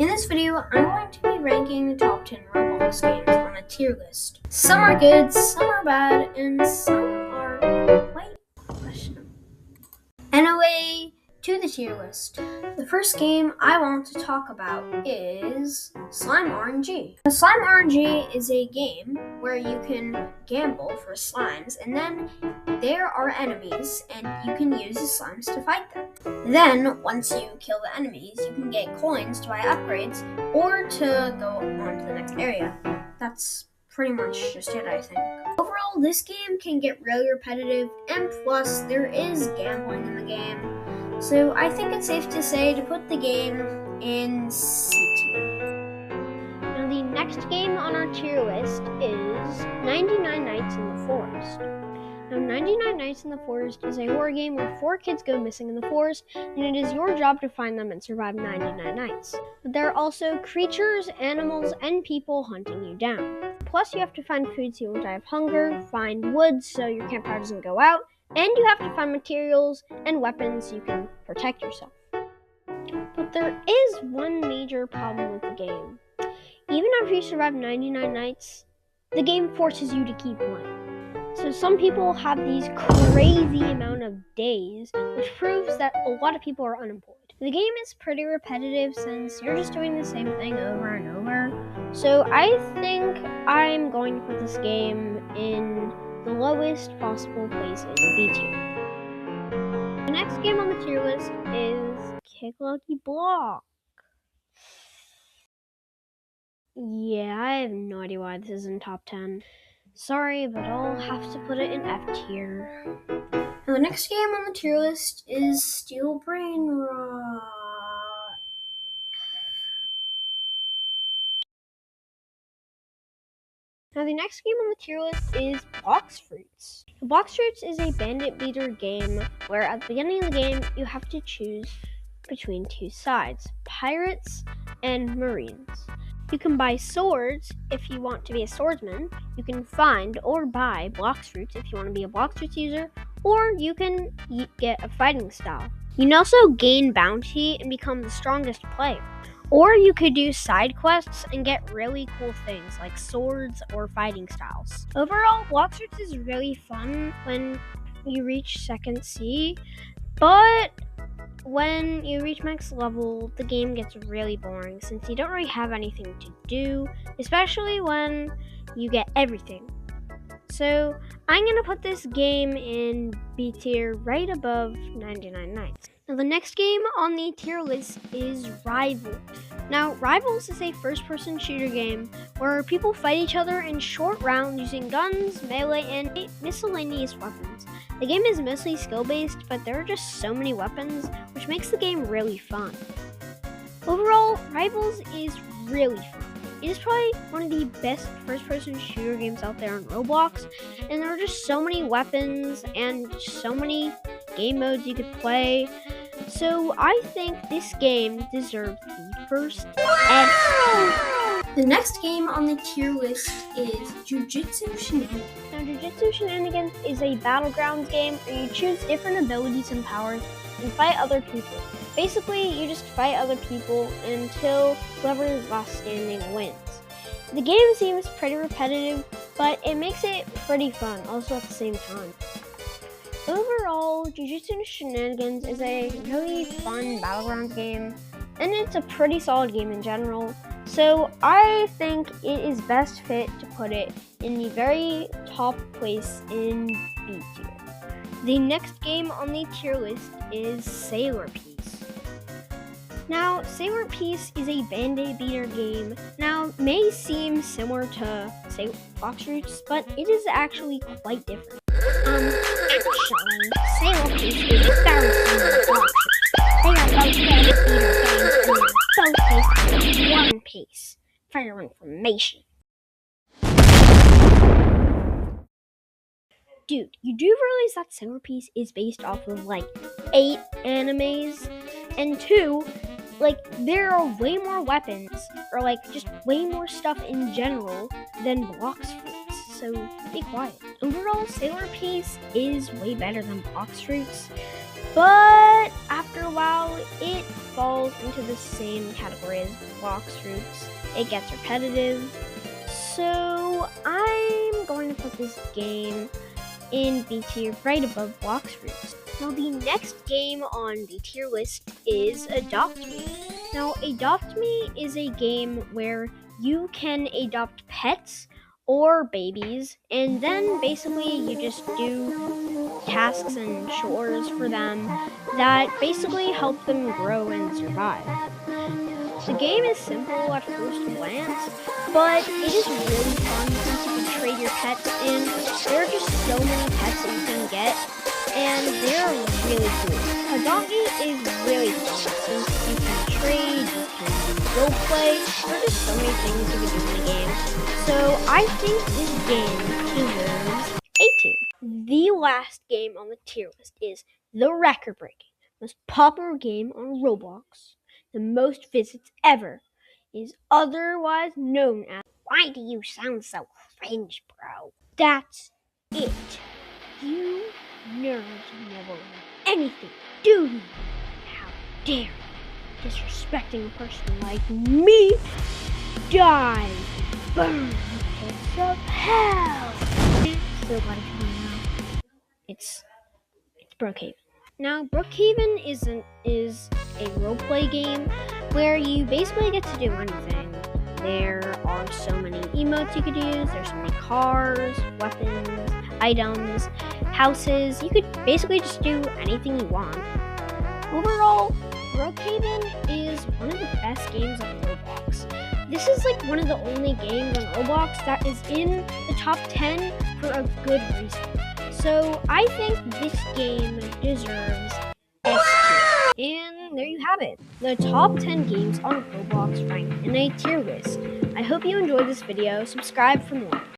In this video, I'm going to be ranking the top 10 Roblox games on a tier list. Some are good, some are bad, and some are quite questionable. Anyway, to the tier list. The first game I want to talk about is Slime RNG. Slime RNG is a game where you can gamble for slimes, and then there are enemies, and you can use the slimes to fight them. Then, once you kill the enemies, you can get coins to buy upgrades or to go on to the next area. That's pretty much just it, I think. Overall, this game can get really repetitive, and plus, there is gambling in the game. So I think it's safe to say to put the game in C tier. Now the next game on our tier list is 99 Nights in the Forest. Now 99 Nights in the Forest is a horror game where 4 kids go missing in the forest, and it is your job to find them and survive 99 nights. But there are also creatures, animals, and people hunting you down. Plus you have to find food so you won't die of hunger, find wood so your campfire doesn't go out, and you have to find materials and weapons so you can protect yourself. But there is one major problem with the game. Even after you survive 99 nights, the game forces you to keep playing. So some people have these crazy amount of days, which proves that a lot of people are unemployed. The game is pretty repetitive since you're just doing the same thing over and over. So I think I'm going to put this game in the lowest possible place in B tier. The next game on the tier list is Kick Lucky Block. Yeah, I have no idea why this is in top 10. Sorry, but I'll have to put it in F tier. Now the next game on the tier list is Steel Brain Rot. Now the next game on the tier list is Box Fruits. Box Fruits is a bandit beater game where at the beginning of the game you have to choose between 2 sides, pirates and marines. You can buy swords if you want to be a swordsman, you can find or buy Box Fruits if you want to be a Box Fruits user, or you can get a fighting style. You can also gain bounty and become the strongest player. Or you could do side quests and get really cool things like swords or fighting styles. Overall, Box Fruits is really fun when you reach 2nd C, but when you reach max level, the game gets really boring since you don't really have anything to do, especially when you get everything. So I'm going to put this game in B tier right above 99 Nights. Now the next game on the tier list is Rivals. Now Rivals is a first-person shooter game where people fight each other in short rounds using guns, melee, and miscellaneous weapons. The game is mostly skill-based, but there are just so many weapons, which makes the game really fun. Overall, Rivals is really fun. It is probably one of the best first-person shooter games out there on Roblox, and there are just so many weapons and so many game modes you could play. So I think this game deserves the first F. The next game on the tier list is Jujutsu Shenanigans. Now Jujutsu Shenanigans is a battlegrounds game where you choose different abilities and powers and fight other people. Basically, you just fight other people until whoever is last standing wins. The game seems pretty repetitive, but it makes it pretty fun also at the same time. Overall, Jujutsu Shenanigans is a really fun battlegrounds game, and it's a pretty solid game in general, so I think it is best fit to put it in the very top place in B tier. The next game on the tier list is Sailor Peace. Now, Sailor Peace is a bandit beater game. Now, it may seem similar to, say, Box Fruits, but it is actually quite different. Actually, Sailor Peace is very similar to Box Fruits. They are both bandit beater games, and both based on one piece for your information. Dude, you do realize that Sailor Peace is based off of like 8 animes, and 2, like there are way more weapons or like just way more stuff in general than Box Fruits. So be quiet. Overall, Sailor Peace is way better than Box Fruits, but after a while, it falls into the same category as box fruits. It gets repetitive. So I'm going to put this game in B tier right above box fruits. Now the next game on the tier list is Adopt Me. Now Adopt Me is a game where you can adopt pets or babies, and then basically you just do tasks and chores for them that basically help them grow and survive. The game is simple at first glance, but it is really fun since you can trade your pets in. There are just so many pets that you can get, and they're really cool. Adopt Me is really fun since you can trade, you can role play. There are just so many things you can do in the game. So I think this game deserves A tier. The last game on the tier list is the record-breaking, most popular game on Roblox. The most visits ever is otherwise known as Why Do You Sound So Cringe, Bro? That's it. You nerds never learn anything, do you? How dare you, disrespecting a person like me? Die! Burn the pits of hell! So glad it's coming out. It's Brookhaven. Now, Brookhaven is a roleplay game where you basically get to do anything. There are so many emotes you could use, there's so many cars, weapons, items, houses. You could basically just do anything you want. Overall, Brookhaven is one of the best games on Roblox. This is like one of the only games on Roblox that is in the top 10 for a good reason. So I think this game deserves S tier. And there you have it. The top 10 games on Roblox ranked in a tier list. I hope you enjoyed this video. Subscribe for more.